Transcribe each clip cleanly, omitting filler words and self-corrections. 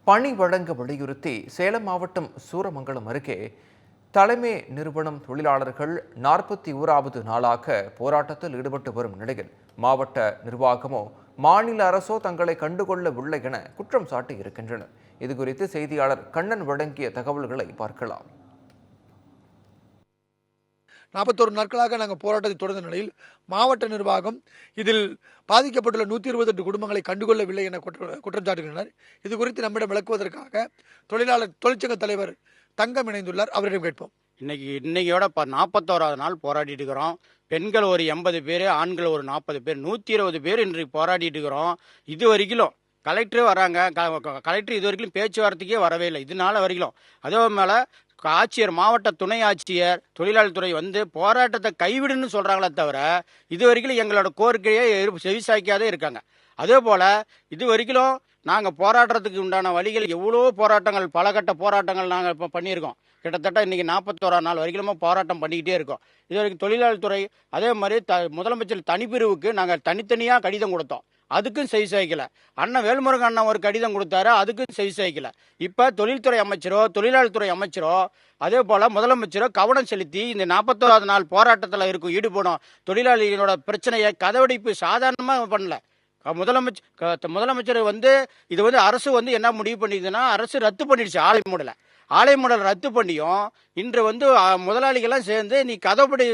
பணி வழங்க வலியுறுத்தி சேலம் மாவட்டம் சூரமங்கலம் அருகே தலைமை நிறுவனம் தொழிலாளர்கள் 41வது நாளாக போராட்டத்தில் ஈடுபட்டு வரும் நிலையில் மாவட்ட நிர்வாகமோ மாநில அரசோ தங்களை கண்டுகொள்ளவில்லை என குற்றம் சாட்டி இருக்கின்றனர். இதுகுறித்து செய்தியாளர் கண்ணன் வழங்கிய தகவல்களை பார்க்கலாம். 41 நாட்களாக நாங்கள் போராட்டத்தை தொடர்ந்த நிலையில் மாவட்ட நிர்வாகம் இதில் பாதிக்கப்பட்டுள்ள 128 குடும்பங்களை கண்டுகொள்ளவில்லை என குற்றம் சாட்டுகின்றனர். இது குறித்து நம்மிடம் விளக்குவதற்காக தொழிற்சங்க தலைவர் தங்கம் இணைந்துள்ளார். அவரிடம் கேட்போம். இன்னையோட 41வது நாள் போராடிட்டு இருக்கிறோம். பெண்கள் ஒரு 80 பேர், ஆண்கள் ஒரு 40 பேர், 120 பேர் இன்றைக்கு போராடிட்டு இருக்கிறோம். இது வரைக்கும் கலெக்டரே வராங்க. கலெக்டர் இது வரைக்கும் பேச்சுவார்த்தைக்கே வரவே இல்லை. இதனால வரைக்கும் அதே மேலே ஆட்சியர், மாவட்ட துணை ஆட்சியர், தொழிலாளர் துறை வந்து போராட்டத்தை கைவிடுன்னு சொல்றாங்களே தவிர இது வரைக்கும் எங்களோட கோரிக்கையை செவிசாய்க்காதே இருக்காங்க. அதே போல இது வரைக்கும் நாங்கள் போராட்டத்துக்கு உண்டான வழிகள் எவ்வளோ போராட்டங்கள், பல கட்ட போராட்டங்கள் நாங்கள் இப்போ பண்ணியிருக்கோம். கிட்டத்தட்ட இன்னைக்கு 41 நாள் வரைக்கும் போராட்டம் பண்ணிக்கிட்டே இருக்கோம். இது வரைக்கும் தொழிலாளர் துறை அதே மாதிரி முதலமைச்சர் தனிப்பிரிவுக்கு நாங்கள் தனித்தனியாக கடிதம் கொடுத்தோம். அதுக்கும் செவி சாய்க்கல. அண்ணன் வேல்முருகன் அண்ணன் ஒரு கடிதம் கொடுத்தாரு, அதுக்கும் செவி சாய்க்கல. இப்போ தொழில்துறை அமைச்சரோ தொழிலாளர் துறை அமைச்சரோ அதே போல முதலமைச்சரோ கவனம் செலுத்தி இந்த 41வது நாள் போராட்டத்தில் இருக்கும் ஈடுபடும் தொழிலாளிகளோட பிரச்சனையை கதவடைப்பு சாதாரணமாக பண்ணல. முதலமைச்சர் வந்து இது வந்து அரசு வந்து என்ன முடிவு பண்ணிதுன்னா, அரசு ரத்து பண்ணிடுச்சு ஆலை மூடல் ரத்து பண்ணியும் இன்று வந்து முதலாளிகள்லாம் சேர்ந்து நீ கதவுப்படி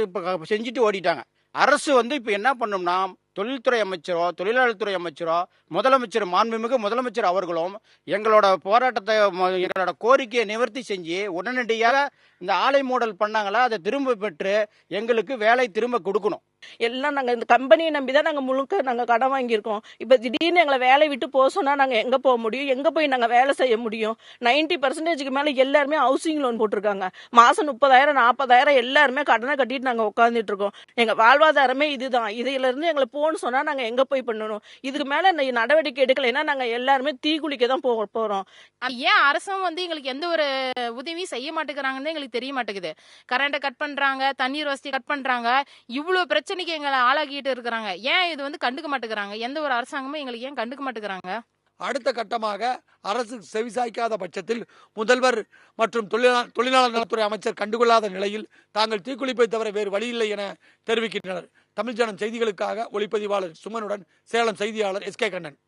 செஞ்சுட்டு ஓடிட்டாங்க. அரசு வந்து இப்போ என்ன பண்ணோம்னா, தொழில்துறை அமைச்சரோ தொழிலாளர் துறை அமைச்சரோ முதலமைச்சர், மாண்புமிகு முதலமைச்சர் அவர்களும் எங்களோட போராட்டத்தை, எங்களோட கோரிக்கையை நிவர்த்தி செஞ்சு உடனடியாக இந்த ஆலை மூடல் பண்ணாங்களா அதை திரும்ப பெற்று எங்களுக்கு வேலை திரும்ப கொடுக்கணும். எல்லாம் நாங்கள் இந்த கம்பெனியை நம்பி தான் நாங்கள் முழுக்க நாங்கள் கடன் வாங்கியிருக்கோம். இப்போ திடீர்னு எங்களை வேலை விட்டு போக சொன்னால் நாங்கள் எங்கே போக முடியும்? எங்கே போய் நாங்கள் வேலை செய்ய முடியும்? 90% மேலே எல்லாருமே ஹவுசிங் லோன் போட்டிருக்காங்க. மாதம் 30,000 40,000 எல்லாருமே கடனை கட்டிட்டு நாங்கள் உட்காந்துட்டு இருக்கோம். எங்கள் வாழ்வாதாரமே இதுதான். இதிலிருந்து எங்களை போகணும்னு சொன்னால் நாங்கள் எங்கே போய் பண்ணணும்? இதுக்கு மேலே நடவடிக்கை எடுக்கலைன்னா நாங்கள் எல்லாருமே தீக்குளிக்க தான் போகிறோம். ஏன் அரசும் வந்து எங்களுக்கு எந்த ஒரு உதவியும் செய்ய மாட்டேங்கிறாங்கன்னு எங்களுக்கு தெரிய மாட்டேங்குது. கரண்ட்டை கட் பண்ணுறாங்க, தண்ணீர் வசதி கட் பண்ணுறாங்க, இவ்வளோ பிரச்சனைக்கு எங்களை ஆளாக்கிட்டு இருக்கிறாங்க. ஏன் இது வந்து கண்டுக்க மாட்டேங்கிறாங்க? எந்த ஒரு அரசாங்கமும் எங்களுக்கு ஏன் கண்டுக்க மாட்டேங்கிறாங்க? அடுத்த கட்டமாக அரசு செவிசாய்க்காத பட்சத்தில் முதல்வர் மற்றும் தொழிலாளர் நலத்துறை அமைச்சர் கண்டுகொள்ளாத நிலையில் தாங்கள் தீக்குளிப்பை தவிர வேறு வழியில்லை என தெரிவிக்கின்றனர். தமிழ் ஜனம் செய்திகளுக்காக ஒளிப்பதிவாளர் சுமனுடன் சேலம் செய்தியாளர் SK கண்ணன்.